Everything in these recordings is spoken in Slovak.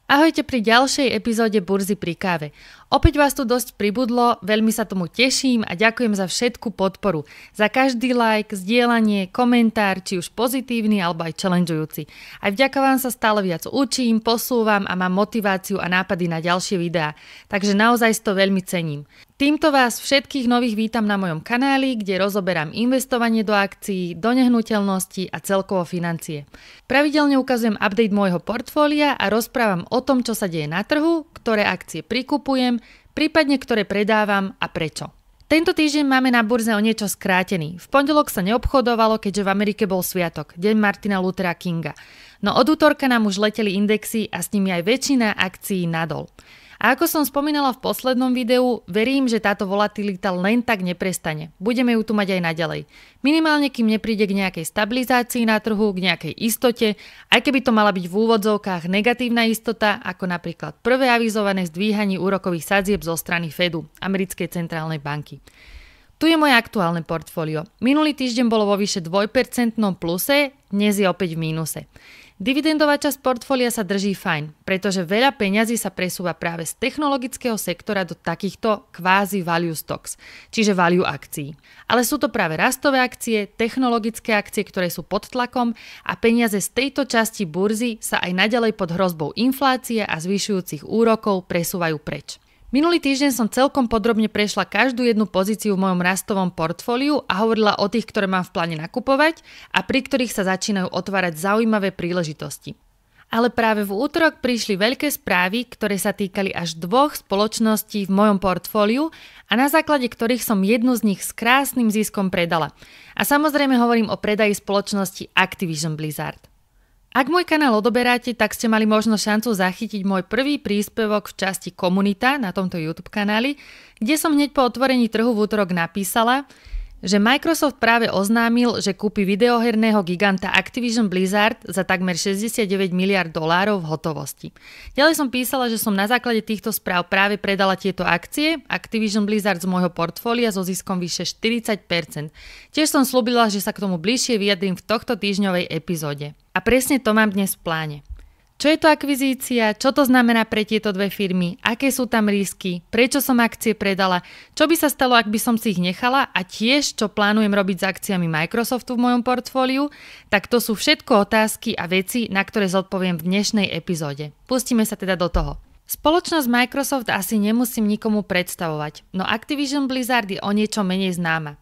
Ahojte pri ďalšej epizóde Burzy pri káve. Opäť vás tu dosť pribudlo, veľmi sa tomu teším a ďakujem za všetku podporu. Za každý like, zdieľanie, komentár, či už pozitívny alebo aj challengeujúci. Aj vďaka vám sa stále viac učím, posúvam a mám motiváciu a nápady na ďalšie videá. Takže naozaj to veľmi cením. Týmto vás všetkých nových vítam na mojom kanáli, kde rozoberám investovanie do akcií, do nehnuteľností a celkovo financie. Pravidelne ukazujem update môjho portfólia a rozprávam o tom, čo sa deje na trhu, ktoré akcie prikupujem, prípadne ktoré predávam a prečo. Tento týždeň máme na burze o niečo skrátený. V pondelok sa neobchodovalo, keďže v Amerike bol sviatok, deň Martina Luthera Kinga. No od útorka nám už leteli indexy a s nimi aj väčšina akcií nadol. A ako som spomínala v poslednom videu, verím, že táto volatilita len tak neprestane. Budeme ju tu mať aj naďalej. Minimálne kým nepríde k nejakej stabilizácii na trhu, k nejakej istote, aj keby to mala byť v úvodzovkách negatívna istota, ako napríklad prvé avizované zdvíhanie úrokových sadzieb zo strany Fedu, Americkej centrálnej banky. Tu je moje aktuálne portfólio. Minulý týždeň bolo vo vyše 2% pluse, dnes je opäť v mínuse. Dividendová časť portfólia sa drží fajn, pretože veľa peňazí sa presúva práve z technologického sektora do takýchto kvázi value stocks, čiže value akcií. Ale sú to práve rastové akcie, technologické akcie, ktoré sú pod tlakom a peniaze z tejto časti burzy sa aj naďalej pod hrozbou inflácie a zvyšujúcich úrokov presúvajú preč. Minulý týždeň som celkom podrobne prešla každú jednu pozíciu v mojom rastovom portfóliu a hovorila o tých, ktoré mám v pláne nakupovať a pri ktorých sa začínajú otvárať zaujímavé príležitosti. Ale práve v útorok prišli veľké správy, ktoré sa týkali až dvoch spoločností v mojom portfóliu a na základe ktorých som jednu z nich s krásnym ziskom predala. A samozrejme hovorím o predaji spoločnosti Activision Blizzard. Ak môj kanál odoberáte, tak ste mali možno šancu zachytiť môj prvý príspevok v časti Komunita na tomto YouTube kanáli, kde som hneď po otvorení trhu v útorok napísala, že Microsoft práve oznámil, že kúpi videoherného giganta Activision Blizzard za takmer $69 miliárd v hotovosti. Ďalej som písala, že som na základe týchto správ práve predala tieto akcie Activision Blizzard z môjho portfólia so ziskom vyše 40%. Tiež som slúbila, že sa k tomu bližšie vyjadrím v tohto týždňovej epizóde. A presne to mám dnes v pláne. Čo je to akvizícia, čo to znamená pre tieto dve firmy, aké sú tam risky, prečo som akcie predala, čo by sa stalo, ak by som si ich nechala a tiež čo plánujem robiť s akciami Microsoftu v mojom portfóliu, tak to sú všetko otázky a veci, na ktoré zodpoviem v dnešnej epizóde. Pustíme sa teda do toho. Spoločnosť Microsoft asi nemusím nikomu predstavovať, no Activision Blizzard je o niečo menej známa.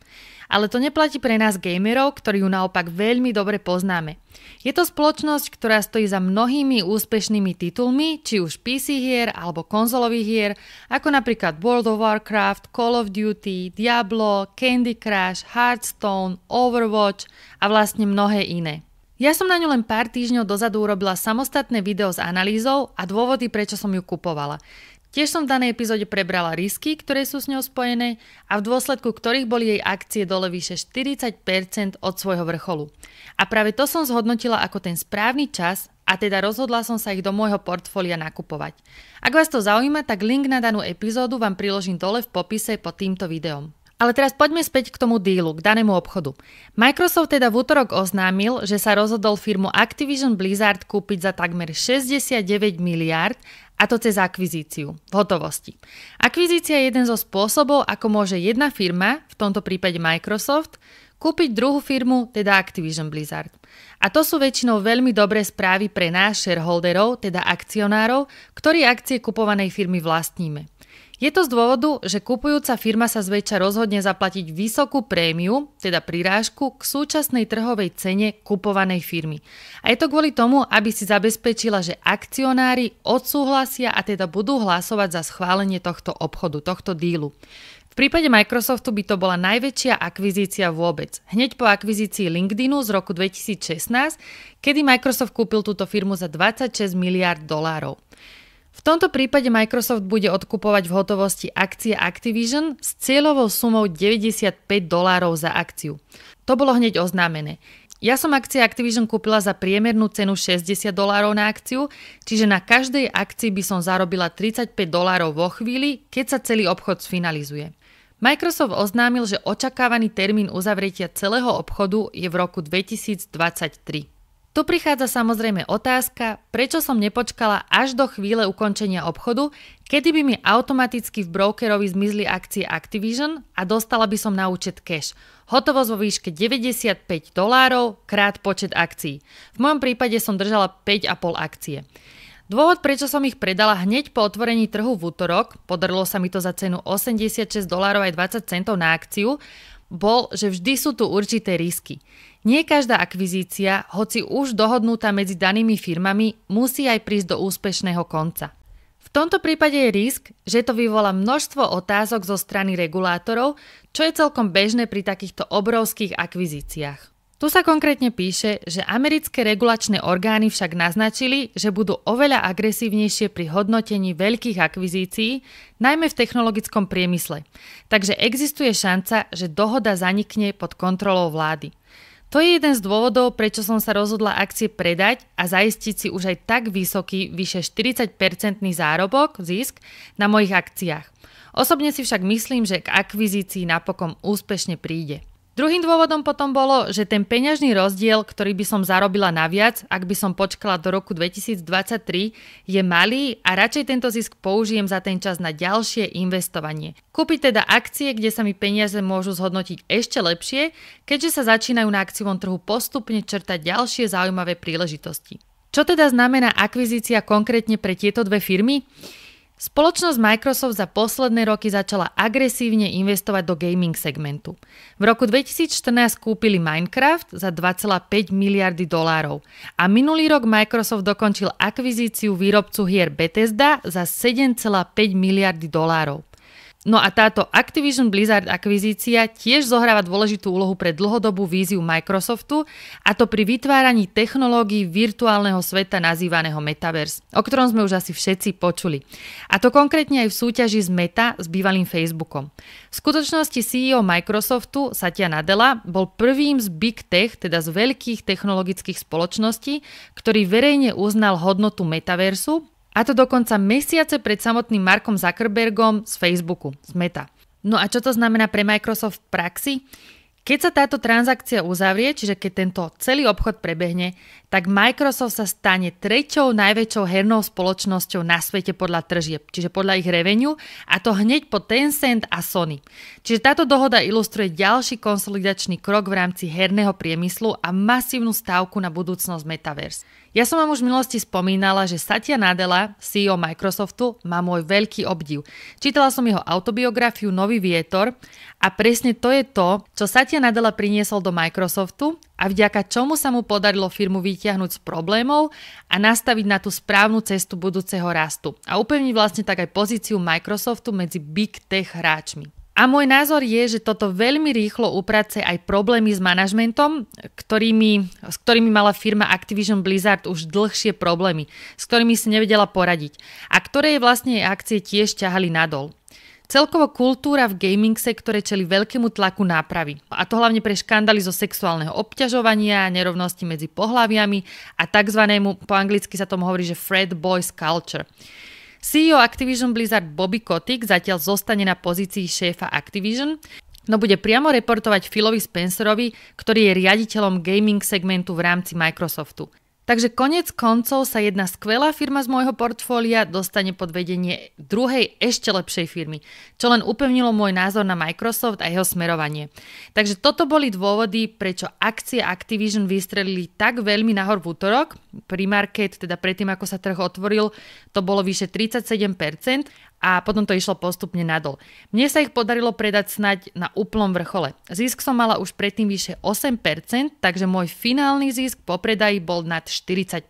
Ale to neplatí pre nás gamerov, ktorí ju naopak veľmi dobre poznáme. Je to spoločnosť, ktorá stojí za mnohými úspešnými titulmi, či už PC hier alebo konzolových hier, ako napríklad World of Warcraft, Call of Duty, Diablo, Candy Crush, Hearthstone, Overwatch a vlastne mnohé iné. Ja som na ňu len pár týždňov dozadu urobila samostatné video s analýzou a dôvody, prečo som ju kupovala. Tiež som v danej epizóde prebrala risky, ktoré sú s ňou spojené a v dôsledku ktorých boli jej akcie dole vyše 40% od svojho vrcholu. A práve to som zhodnotila ako ten správny čas a teda rozhodla som sa ich do môjho portfólia nakupovať. Ak vás to zaujíma, tak link na danú epizódu vám priložím dole v popise pod týmto videom. Ale teraz poďme späť k tomu dílu, k danému obchodu. Microsoft teda v útorok oznámil, že sa rozhodol firmu Activision Blizzard kúpiť za takmer 69 miliárd, a to cez akvizíciu, v hotovosti. Akvizícia je jeden zo spôsobov, ako môže jedna firma, v tomto prípade Microsoft, kúpiť druhú firmu, teda Activision Blizzard. A to sú väčšinou veľmi dobré správy pre nás shareholderov, teda akcionárov, ktorí akcie kupovanej firmy vlastníme. Je to z dôvodu, že kupujúca firma sa zväčša rozhodne zaplatiť vysokú prémiu, teda prirážku, k súčasnej trhovej cene kupovanej firmy. A je to kvôli tomu, aby si zabezpečila, že akcionári odsúhlasia a teda budú hlasovať za schválenie tohto obchodu, tohto dílu. V prípade Microsoftu by to bola najväčšia akvizícia vôbec. Hneď po akvizícii LinkedInu z roku 2016, kedy Microsoft kúpil túto firmu za $26 miliárd. V tomto prípade Microsoft bude odkupovať v hotovosti akcie Activision s cieľovou sumou $95 za akciu. To bolo hneď oznámené. Ja som akcie Activision kúpila za priemernú cenu $60 na akciu, čiže na každej akcii by som zarobila $35 vo chvíli, keď sa celý obchod sfinalizuje. Microsoft oznámil, že očakávaný termín uzavretia celého obchodu je v roku 2023. Tu prichádza samozrejme otázka, prečo som nepočkala až do chvíle ukončenia obchodu, kedy by mi automaticky v brokerovi zmizli akcie Activision a dostala by som na účet cash. Hotovosť vo výške $95 krát počet akcií. V mojom prípade som držala 5,5 akcie. Dôvod, prečo som ich predala hneď po otvorení trhu v útorok, podarilo sa mi to za cenu $86,20 na akciu, bol, že vždy sú tu určité risky. Nie každá akvizícia, hoci už dohodnutá medzi danými firmami, musí aj prísť do úspešného konca. V tomto prípade je risk, že to vyvolá množstvo otázok zo strany regulátorov, čo je celkom bežné pri takýchto obrovských akvizíciách. Tu sa konkrétne píše, že americké regulačné orgány však naznačili, že budú oveľa agresívnejšie pri hodnotení veľkých akvizícií, najmä v technologickom priemysle. Takže existuje šanca, že dohoda zanikne pod kontrolou vlády. To je jeden z dôvodov, prečo som sa rozhodla akcie predať a zaistiť si už aj tak vysoký, vyše 40% zárobok, zisk, na mojich akciách. Osobne si však myslím, že k akvizícii napokon úspešne príde. Druhým dôvodom potom bolo, že ten peňažný rozdiel, ktorý by som zarobila naviac, ak by som počkala do roku 2023, je malý a radšej tento zisk použijem za ten čas na ďalšie investovanie. Kúpiť teda akcie, kde sa mi peniaze môžu zhodnotiť ešte lepšie, keďže sa začínajú na akciovom trhu postupne črtať ďalšie zaujímavé príležitosti. Čo teda znamená akvizícia konkrétne pre tieto dve firmy? Spoločnosť Microsoft za posledné roky začala agresívne investovať do gaming segmentu. V roku 2014 kúpili Minecraft za $2,5 miliardy a minulý rok Microsoft dokončil akvizíciu výrobcu hier Bethesda za $7,5 miliardy. No a táto Activision Blizzard akvizícia tiež zohráva dôležitú úlohu pre dlhodobú víziu Microsoftu, a to pri vytváraní technológií virtuálneho sveta nazývaného Metaverse, o ktorom sme už asi všetci počuli. A to konkrétne aj v súťaži z Meta s bývalým Facebookom. V skutočnosti CEO Microsoftu, Satya Nadella, bol prvým z Big Tech, teda z veľkých technologických spoločností, ktorý verejne uznal hodnotu Metaversu, a to dokonca mesiace pred samotným Markom Zuckerbergom z Facebooku, z Meta. No a čo to znamená pre Microsoft v praxi? Keď sa táto transakcia uzavrie, čiže keď tento celý obchod prebehne, tak Microsoft sa stane treťou najväčšou hernou spoločnosťou na svete podľa tržieb, čiže podľa ich revenue, a to hneď po Tencent a Sony. Čiže táto dohoda ilustruje ďalší konsolidačný krok v rámci herného priemyslu a masívnu stávku na budúcnosť Metaverse. Ja som vám už v minulosti spomínala, že Satya Nadella, CEO Microsoftu, má môj veľký obdiv. Čítala som jeho autobiografiu Nový vietor a presne to je to, čo Satya Nadella priniesol do Microsoftu a vďaka čomu sa mu podarilo firmu vytiahnuť z problémov a nastaviť na tú správnu cestu budúceho rastu a upevniť vlastne tak aj pozíciu Microsoftu medzi Big Tech hráčmi. A môj názor je, že toto veľmi rýchlo uprace aj problémy s manažmentom, s ktorými mala firma Activision Blizzard už dlhšie problémy, s ktorými si nevedela poradiť a ktoré vlastne akcie tiež ťahali nadol. Celkovo kultúra v gaming sektore čeli veľkému tlaku nápravy. A to hlavne pre škandály zo sexuálneho obťažovania, nerovnosti medzi pohlaviami a takzvanému, po anglicky sa tomu hovorí, že frat boys culture. CEO Activision Blizzard Bobby Kotick zatiaľ zostane na pozícii šéfa Activision, no bude priamo reportovať Philovi Spencerovi, ktorý je riaditeľom gaming segmentu v rámci Microsoftu. Takže konec koncov sa jedna skvelá firma z môjho portfólia dostane pod vedenie druhej ešte lepšej firmy, čo len upevnilo môj názor na Microsoft a jeho smerovanie. Takže toto boli dôvody, prečo akcie Activision vystrelili tak veľmi nahor v útorok. Pre-market, teda predtým ako sa trh otvoril, to bolo vyše 37%. A potom to išlo postupne nadol. Mne sa ich podarilo predať snať na úplnom vrchole. Zisk som mala už predtým vyše 8%, takže môj finálny zisk po predaji bol nad 40%.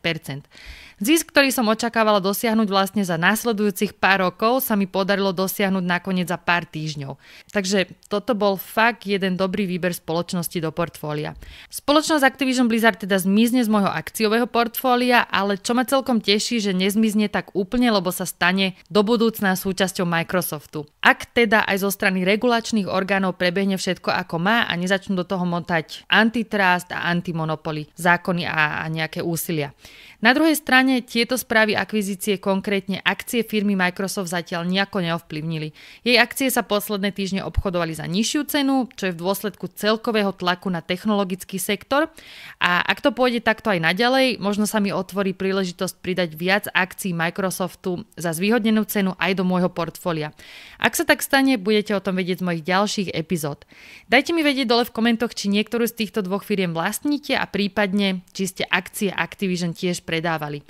Zisk, ktorý som očakávala dosiahnuť vlastne za následujúcich pár rokov, sa mi podarilo dosiahnuť nakoniec za pár týždňov. Takže toto bol fakt jeden dobrý výber spoločnosti do portfólia. Spoločnosť Activision Blizzard teda zmizne z môjho akciového portfólia, ale čo ma celkom teší, že nezmizne tak úplne, lebo sa stane do budúcna súčasťou Microsoftu. Ak teda aj zo strany regulačných orgánov prebehne všetko ako má a nezačnú do toho montať antitrust a antimonopoly, zákony a nejaké úsilia. Na druhej strane tieto správy akvizície, konkrétne akcie firmy Microsoft, zatiaľ nejako neovplyvnili. Jej akcie sa posledné týždne obchodovali za nižšiu cenu, čo je v dôsledku celkového tlaku na technologický sektor. A ak to pôjde takto aj naďalej, možno sa mi otvorí príležitosť pridať viac akcií Microsoftu za zvýhodnenú cenu aj do môjho portfólia. Ak sa tak stane, budete o tom vedieť z mojich ďalších epizód. Dajte mi vedieť dole v komentoch, či niektorú z týchto dvoch firiem vlastníte a prípadne, či ste akcie Activision tiež predávali.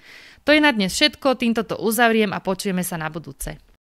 To je na dnes všetko, týmto to uzavriem a počujeme sa na budúce.